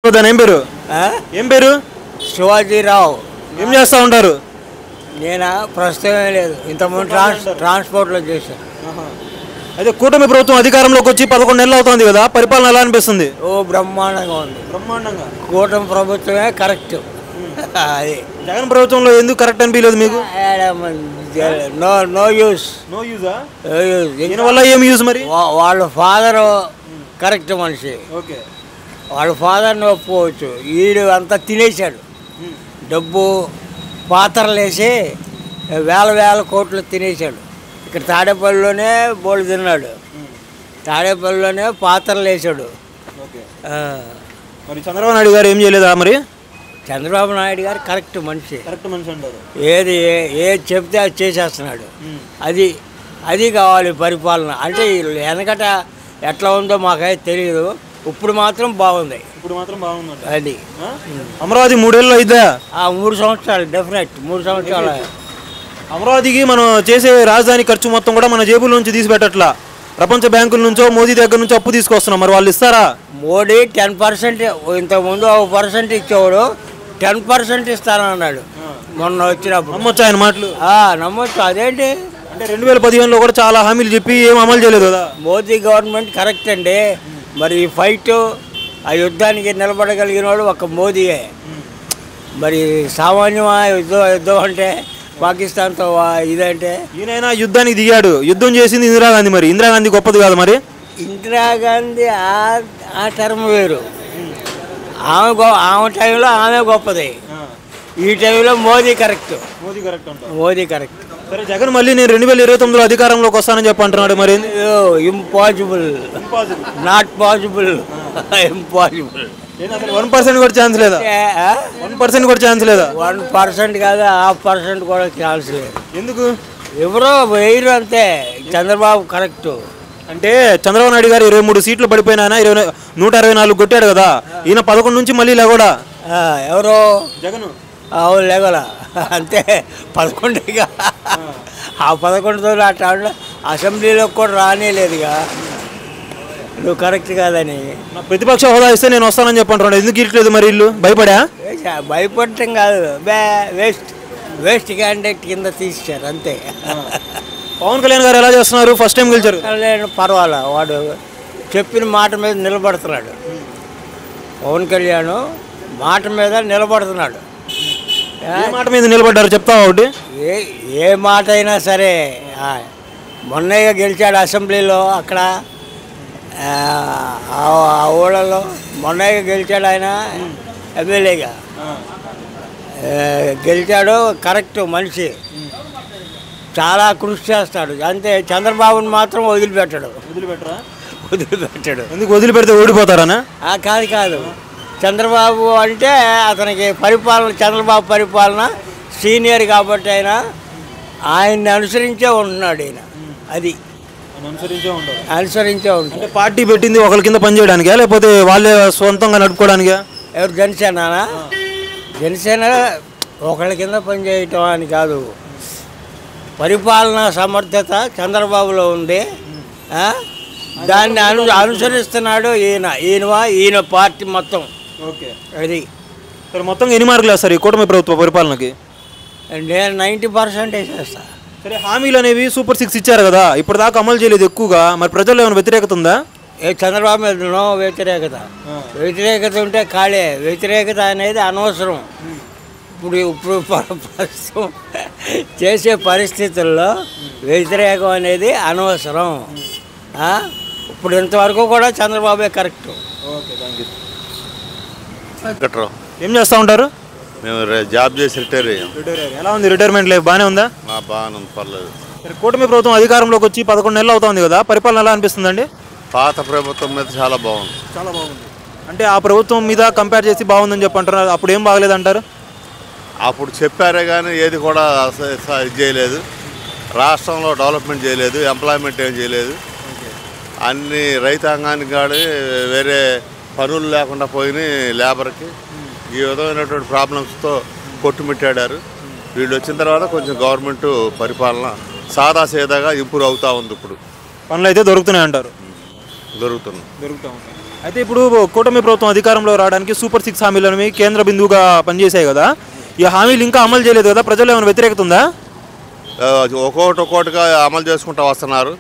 పెద్ద ఏం పేరు? ఏం పేరు? శివాజీరావు. ఏం చేస్తూ ఉంటారు? నేను ప్రస్తుతం లేదు, ఇంతకుముందు ట్రాన్స్పోర్ట్లో చేశాను. అయితే కూటమి ప్రభుత్వం అధికారంలోకి వచ్చి 11 నెలలు అవుతుంది కదా, పరిపాలన ఎలా అనిపిస్తుంది? ఓ బ్రహ్మాండంగా ఉంది. బ్రహ్మాండంగా. కూటమి ప్రభుత్వమే కరెక్ట్. అది జగన్ ప్రభుత్వంలో ఎందుకు కరెక్ట్ అనిపించలేదు మీకు? No use. నో యూజా? దీనివల్ల ఏం యూజ్ మరి? వాళ్ళ ఫాదరు కరెక్ట్ మనిషి. ఓకే. వాళ్ళ ఫాదర్ని ఒప్పుకోవచ్చు. వీడు అంతా తినేశాడు, డబ్బు పాత్రలు వేసి వేల కోట్లు తినేశాడు. ఇక్కడ తాడేపల్లిలోనే బోళ్ళు తిన్నాడు, తాడేపల్లిలోనే పాత్రలు వేసాడు. మరి చంద్రబాబు నాయుడు గారు ఏం చేయలేదా మరి? చంద్రబాబు నాయుడు గారు కరెక్ట్ మనిషి. కరెక్ట్ మనిషి అంటారు. ఏది చెప్తే అది చేసేస్తున్నాడు. అది కావాలి పరిపాలన. అంటే వెనకట ఎట్లా ఉందో మాకైతే తెలియదు, ఇప్పుడు మాత్రం బాగుంది. అది అమరావతి 3 ఏళ్ళు అయిద్దా? 3 సంవత్సరాలు డెఫినెట్ 3 సంవత్సరాలు. అమరావతికి మనం చేసే రాజధాని ఖర్చు మొత్తం కూడా మన జేబుల నుంచి తీసి పెట్టట్లా, ప్రపంచ బ్యాంకుల నుంచో మోదీ దగ్గర నుంచో అప్పు తీసుకొస్తున్నాం. మరి వాళ్ళు ఇస్తారా? మోడీ 10%, ఇంతకుముందు 1% ఇచ్చేవాడు, 10% ఇస్తానన్నాడు మొన్న వచ్చినప్పుడు. నమ్మొచ్చు ఆయన మాటలు? నమ్మొచ్చు. అదేంటి అంటే 2015లో కూడా చాలా హామీలు చెప్పి ఏం అమలు చేయలేదు కదా. మోదీ గవర్నమెంట్ కరెక్ట్ అండి. మరి ఈ ఫైట్, ఆ యుద్ధానికి నిలబడగలిగిన వాడు ఒక మోదీయే. మరి సామాన్యమా యుద్ధం అంటే పాకిస్తాన్తో ఇదంటే? ఈయనైనా యుద్ధానికి దిగాడు, యుద్ధం చేసింది ఇందిరాగాంధీ. మరి ఇందిరాగాంధీ గొప్పది కాదు? మరి ఇందిరాగాంధీ ఆ టర్మ్ వేరు. ఆమె టైంలో ఆమె గొప్పది, ఈ టైంలో మోదీ కరెక్ట్. మోదీ కరెక్ట్. సరే, జగన్ మళ్ళీ నేను 2029లో అధికారంలోకి వస్తానని చెప్పి అంటున్నాడు. మరి ఇంపాసిబుల్, నాట్ పాసిబుల్, ఇంపాసిబుల్. 1% కూడా ఛాన్స్ లేదా? 1% కూడా ఛాన్స్ లేదా? 1% కాదు, 0.5% కూడా ఛాన్స్ లేదు. ఎందుకు? ఎవరో వేయరు అంతే. చంద్రబాబు కరెక్ట్. అంటే చంద్రబాబు నాయుడు గారు 23 సీట్లు పడిపోయినా 124 కొట్టాడు కదా, ఈయన 11 నుంచి మళ్ళీ లేగోడా? ఎవరో జగన్ లేగోలా అంతే. 11 ఆ 11తో అట్లా అసెంబ్లీలో కూడా రానేలేదుగా. నువ్వు కరెక్ట్ కాదని. ప్రతిపక్ష హోదా ఇస్తే నేను వస్తానని చెప్పంటున్నాడు. ఎందుకు ఇట్లేదు మరి? ఇల్లు భయపడా? భయపడటం కాదు, వేస్ట్ క్యాండిడేట్ కింద తీసేశారు అంతే. పవన్ కళ్యాణ్ గారు ఎలా చేస్తున్నారు? ఫస్ట్ టైం గెలిచారు. పర్వాలా, వాడు చెప్పిన మాట మీద నిలబడుతున్నాడు. పవన్ కళ్యాణ్ మాట మీద నిలబడుతున్నాడు. మాట మీద నిలబడ్డారు చెప్తావా ఒకటి? ఏ మాట అయినా సరే. మొన్నగా గెలిచాడు అసెంబ్లీలో, అక్కడ ఆ ఊళ్ళలో మొన్నగా గెలిచాడు ఆయన ఎమ్మెల్యేగా గెలిచాడు. కరెక్ట్ మనిషి, చాలా కృషి చేస్తాడు అంతే. చంద్రబాబుని మాత్రం వదిలిపెట్టాడు. ఎందుకు వదిలిపెడితే ఓడిపోతారనా? కాదు, చంద్రబాబు అంటే అతనికి పరిపాలన, చంద్రబాబు పరిపాలన సీనియర్ కాబట్టి ఆయన్ని అనుసరించే ఉంటున్నాడు ఈయన. అది అనుసరించే ఉంటాడు. అంటే పార్టీ పెట్టింది ఒకరి కింద పనిచేయడానికా, లేకపోతే వాళ్ళే సొంతంగా నడుపుకోవడానికా? ఎవరు? జనసేన. జనసేన ఒకళ్ళ కింద పనిచేయటం అని కాదు, పరిపాలనా సమర్థత చంద్రబాబులో ఉంది. దాన్ని అనుసరిస్తున్నాడు ఈయన పార్టీ మొత్తం. అది సరే, మొత్తం ఎన్ని మార్కులు వేస్తారు ఈ కూటమి ప్రభుత్వ పరిపాలనకి? నేను 90% వేసేస్తా. సరే, హామీలు అనేవి సూపర్ 6 ఇచ్చారు కదా, ఇప్పుడు దాకా అమలు చేయలేదు ఎక్కువగా. మరి ప్రజల్లో ఏమైనా వ్యతిరేకత ఉందా? చంద్రబాబు మీద వ్యతిరేకత ఉంటే ఖాళీ. వ్యతిరేకత అనేది అనవసరం. ఇప్పుడు ప్రస్తుతం చేసే పరిస్థితుల్లో వ్యతిరేకం అనేది అనవసరం. ఇప్పుడు ఇంతవరకు కూడా చంద్రబాబే కరెక్ట్. ఏం చేస్తూ ఉంటారు? మేము జాబ్ చేసి రిటైర్ అయ్యాం. ఎలా ఉంది రిటైర్మెంట్ లైఫ్? బాగానే ఉందా? బాగానే ఉంది, పర్లేదు. కూటమి ప్రభుత్వం అధికారంలోకి వచ్చి 11 నెలలు అవుతుంది కదా, పరిపాలన ఎలా అనిపిస్తుందండి? పాత ప్రభుత్వం మీద చాలా బాగుంది. అంటే ఆ ప్రభుత్వం మీద కంపేర్ చేసి బాగుందని చెప్పంటారు. అప్పుడు ఏం బాగలేదంటారు? అప్పుడు చెప్పారే కానీ ఏది కూడా ఇది చేయలేదు. రాష్ట్రంలో డెవలప్మెంట్ చేయలేదు, ఎంప్లాయ్మెంట్ ఏం చేయలేదు. అన్ని రైతాంగానికి కానీ వేరే పనులు లేకుండా పోయినాయి లేబర్కి. ఈ విధమైనటువంటి ప్రాబ్లమ్స్తో కొట్టుమిట్టాడారు. వీళ్ళు వచ్చిన తర్వాత కొంచెం గవర్నమెంట్ పరిపాలన సాదాసీదాగా ఇంప్రూవ్ అవుతూ ఉంది. ఇప్పుడు పనులు అయితే దొరుకుతున్నాయి అంటారు? దొరుకుతూ ఉంటాయి. అయితే ఇప్పుడు కూటమి ప్రభుత్వం అధికారంలో రావడానికి సూపర్ 6 హామీలను కేంద్ర బిందువుగా పనిచేశాయి కదా, ఈ హామీలు ఇంకా అమలు చేయలేదు కదా, ప్రజలు ఏమైనా వ్యతిరేకత ఉందా? ఒక్కొక్కటిగా అమలు చేసుకుంటూ వస్తున్నారు.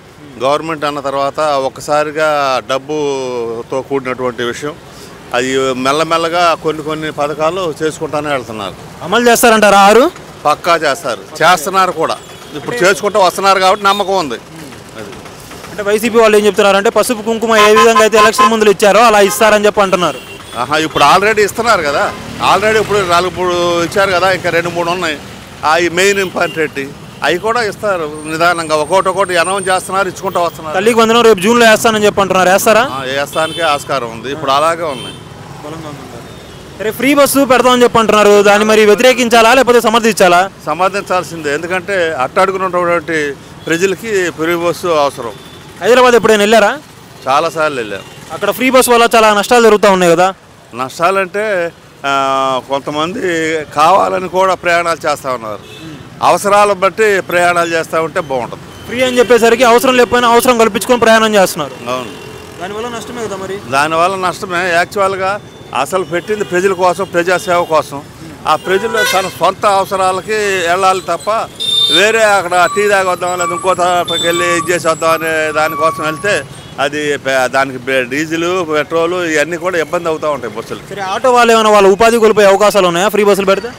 గవర్నమెంట్ అన్న తర్వాత ఒక్కసారిగా డబ్బుతో కూడినటువంటి విషయం. అది మెల్లమెల్లగా కొన్ని పథకాలు చేసుకుంటానే వెళ్తున్నారు. అమలు చేస్తారంటారా 6? పక్కా చేస్తున్నారు కూడా. ఇప్పుడు చేసుకుంటూ వస్తున్నారు కాబట్టి నమ్మకం ఉంది. అది అంటే వైసీపీ వాళ్ళు ఏం చెప్తున్నారంటే పసుపు కుంకుమ ఏ విధంగా అయితే ఎలక్షన్ ముందు ఇచ్చారో అలా ఇస్తారని చెప్పి అంటున్నారు. ఇప్పుడు ఆల్రెడీ ఇస్తున్నారు కదా, ఆల్రెడీ ఇప్పుడు 4 ఇచ్చారు కదా, ఇంకా 2-3 ఉన్నాయి. అవి మెయిన్ ఇంపార్టెంట్, అవి కూడా ఇస్తారు నిదానంగా. ఒక్కొక్కటి అనౌన్స్ చేస్తున్నారు, ఇచ్చుకుంటూ వస్తున్నారు. తల్లికి వందనం రేపు జూన్లో వేస్తానని చెప్పి అంటున్నారు, వేస్తారా? వేస్తానికే ఆస్కారం ఉంది. ఇప్పుడు అలాగే ఉన్నాయి. సరే, ఫ్రీ బస్సు పెడతామని చెప్పి అంటున్నారు, దాన్ని మరి వ్యతిరేకించాలా లేకపోతే సమర్థించాలా? సమర్థించాల్సిందే. ఎందుకంటే అట్టడుగున్నటువంటి ప్రజలకి ఫ్రీ బస్సు అవసరం. హైదరాబాద్ ఎప్పుడైనా వెళ్ళారా? చాలాసార్లు వెళ్ళాం. అక్కడ ఫ్రీ బస్ వల్ల చాలా నష్టాలు జరుగుతూ ఉన్నాయి కదా. నష్టాలంటే కొంతమంది కావాలని కూడా ప్రయాణాలు చేస్తూ ఉన్నారు. అవసరాలను బట్టి ప్రయాణాలు చేస్తూ ఉంటే బాగుంటుంది. ఫ్రీ అని చెప్పేసరికి అవసరం లేకపోయినా అవసరం కల్పించుకొని ప్రయాణం చేస్తున్నారు. అవును, దానివల్ల నష్టమే కదా. మరి దానివల్ల నష్టమే. యాక్చువల్గా అసలు పెట్టింది ప్రజల కోసం, ప్రజాసేవ కోసం. ఆ ప్రజలు తన సొంత అవసరాలకి వెళ్ళాలి తప్ప వేరే అక్కడ టీ తాగొద్దాం లేదా ఇంకో తోటకి వెళ్ళి ఇది చేసి వద్దాం అనే దానికోసం వెళ్తే అది దానికి డీజిల్, పెట్రోలు ఇవన్నీ కూడా ఇబ్బంది అవుతూ ఉంటాయి బస్సులు. సరే, ఆటో వాళ్ళు ఏమైనా వాళ్ళ ఉపాధి కోల్పోయే అవకాశాలు ఉన్నాయా ఫ్రీ బస్సులు పెడితే?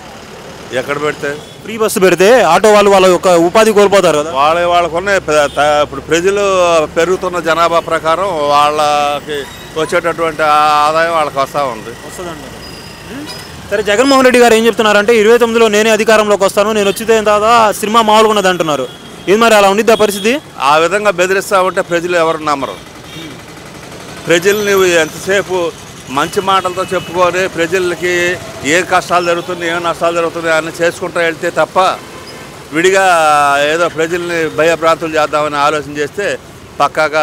ఎక్కడ పెడితే ఫ్రీ బస్సు పెడితే ఆటో వాళ్ళు వాళ్ళ యొక్క ఉపాధి కోల్పోతారు కదా. వాళ్ళకున్న ఇప్పుడు ప్రజలు పెరుగుతున్న జనాభా ప్రకారం వాళ్ళకి వచ్చేటటువంటి ఆదాయం వాళ్ళకి వస్తూ ఉంది. వస్తుందండి. సరే, జగన్మోహన్ రెడ్డి గారు ఏం చెప్తున్నారంటే 29లో నేనే అధికారంలోకి వస్తాను, నేను వచ్చిన తర్వాత సినిమా మామూలుగా ఉన్నది అంటున్నారు. ఏది మరి అలా ఉండిద్దా పరిస్థితి? ఆ విధంగా బెదిరిస్తూ ఉంటే ప్రజలు ఎవరు నమ్మరు. ప్రజలు నువ్వు ఎంతసేపు మంచి మాటలతో చెప్పుకొని ప్రజలకి ఏ కష్టాలు జరుగుతున్నాయి, ఏ నష్టాలు జరుగుతున్నాయి అని చేసుకుంటూ వెళ్తే తప్ప విడిగా ఏదో ప్రజల్ని భయభ్రాంతులు చేద్దామని ఆలోచన చేస్తే పక్కాగా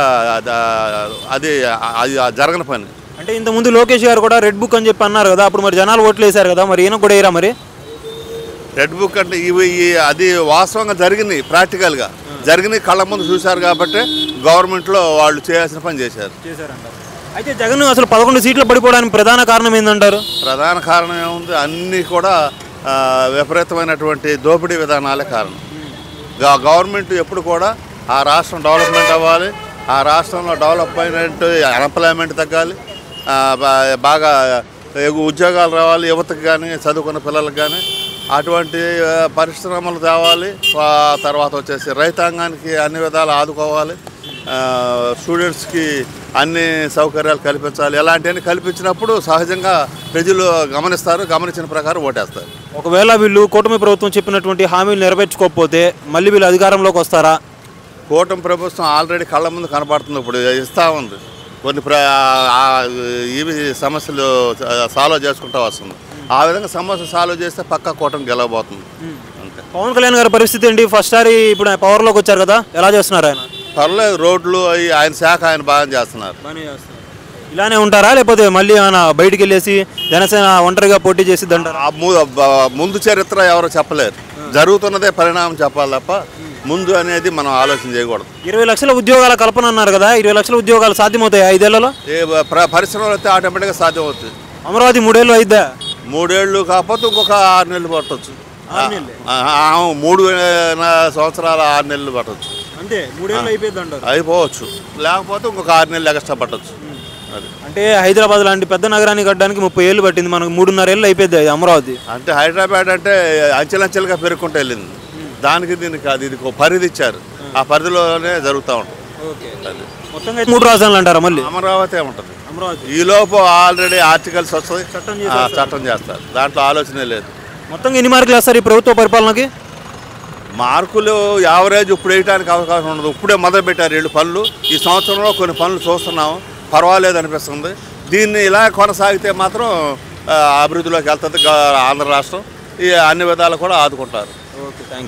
అది జరగని పని. అంటే ఇంతకుముందు లోకేష్ గారు కూడా రెడ్ బుక్ అని చెప్పి అన్నారు కదా, అప్పుడు మరి జనాలు ఓట్లు వేశారు కదా, మరి ఈయన కూడా వేయరా? మరి రెడ్ బుక్ అంటే అది వాస్తవంగా జరిగింది, ప్రాక్టికల్గా జరిగింది, కళ్ళ ముందు చూశారు కాబట్టి గవర్నమెంట్లో వాళ్ళు చేయాల్సిన పని చేశారంట. అయితే జగన్ అసలు 11 సీట్లు పడిపోవడానికి ప్రధాన కారణం ఏంటంటారు? ప్రధాన కారణం ఏముంది, అన్నీ కూడా విపరీతమైనటువంటి దోపిడీ విధానాలే కారణం. గవర్నమెంట్ ఎప్పుడు కూడా ఆ రాష్ట్రం డెవలప్మెంట్ అవ్వాలి, ఆ రాష్ట్రంలో డెవలప్మెంట్, అన్ఎంప్లాయ్మెంట్ తగ్గాలి, బాగా ఉద్యోగాలు రావాలి యువతకు కానీ చదువుకున్న పిల్లలకు కానీ, అటువంటి పరిశ్రమలు తేవాలి. తర్వాత వచ్చేసి రైతాంగానికి అన్ని విధాలు ఆదుకోవాలి, స్టూడెంట్స్కి అన్ని సౌకర్యాలు కల్పించాలి. ఇలాంటివన్నీ కల్పించినప్పుడు సహజంగా ప్రజలు గమనిస్తారు, గమనించిన ప్రకారం ఓటేస్తారు. ఒకవేళ వీళ్ళు కూటమి ప్రభుత్వం చెప్పినటువంటి హామీలు నెరవేర్చుకోకపోతే మళ్ళీ వీళ్ళు అధికారంలోకి వస్తారా? కూటమి ప్రభుత్వం ఆల్రెడీ కళ్ళ ముందు కనపడుతుంది, ఇప్పుడు ఇస్తూ ఉంది. కొన్ని ఇవి సమస్యలు సాల్వ్ చేసుకుంటూ వస్తుంది. ఆ విధంగా సమస్య సాల్వ్ చేస్తే పక్కా కూటమి గెలవబోతుంది. అంతే. పవన్ కళ్యాణ్ గారి పరిస్థితి ఏంటి? ఫస్ట్ సారి ఇప్పుడు పవర్లోకి వచ్చారు కదా, ఎలా చేస్తున్నారు ఆయన? పర్లేదు, రోడ్లు ఆయన శాఖ ఆయన బాగా చేస్తున్నారు. ఇలానే ఉంటారా లేకపోతే మళ్ళీ ఆయన బయటికి వెళ్ళేసి జనసేన ఒంటరిగా పోటీ చేసిద్ది అంటారా? ముందు చరిత్ర ఎవరో చెప్పలేరు, జరుగుతున్నదే పరిణామం చెప్పాలి తప్ప ముందు అనేది మనం ఆలోచన చేయకూడదు. 20 లక్షల ఉద్యోగాల కల్పన అన్నారు కదా, 20 లక్షల ఉద్యోగాలు సాధ్యమవుతాయి 5 ఏళ్లలో? పరిశ్రమలు అయితే ఆటోమేటిక్గా సాధ్యం అవుతుంది. అమరావతి 3 ఏళ్ళు అయిద్దా? 3 ఏళ్ళు కాకపోతే ఇంకొక 6 నెలలు పట్టవచ్చు. 3 సంవత్సరాల 6 నెలలు పట్టవచ్చు. అంతే, 3 ఏళ్ళు అయిపోయింది అంటారు. అయిపోవచ్చు, లేకపోతే ఇంకొక 6 నెలలు ఎక్స్ట్రా పట్టవచ్చు. అది అంటే హైదరాబాద్ లాంటి పెద్ద నగరాన్ని కట్టడానికి 30 ఏళ్ళు పట్టింది, మనకు 3.5 ఏళ్ళు అయిపోయింది అమరావతి. అంటే హైదరాబాద్ అంటే అంచెలంచెలుగా పెరుగుకుంటూ వెళ్ళింది. దానికి దీనికి కాదు, ఇది పరిధి ఇచ్చారు, ఆ పరిధిలోనే జరుగుతూ ఉంటుంది. మొత్తంగా 3 రాజధానులు అంటారా? మళ్ళీ అమరావతి ఉంటుంది. అమరావతి ఈ లోపు ఆల్రెడీ ఆర్టికల్స్ వస్తుంది, చట్టం చేస్తారు, దాంట్లో ఆలోచనే లేదు. మొత్తంగా ఎన్ని మార్కులు వేస్తారు ఈ ప్రభుత్వ పరిపాలనకి? మార్కులు యావరేజ్ ఇప్పుడు వేయడానికి అవకాశం ఉండదు. ఇప్పుడే మొదలుపెట్టారు వీళ్ళు పనులు. ఈ సంవత్సరంలో కొన్ని పనులు చూస్తున్నాము, పర్వాలేదు అనిపిస్తుంది. దీన్ని ఇలా కొనసాగితే మాత్రం అభివృద్ధిలోకి వెళ్తుంది ఆంధ్ర రాష్ట్రం. ఈ అన్ని విధాలు కూడా ఆదుకుంటారు. Okay, thank you.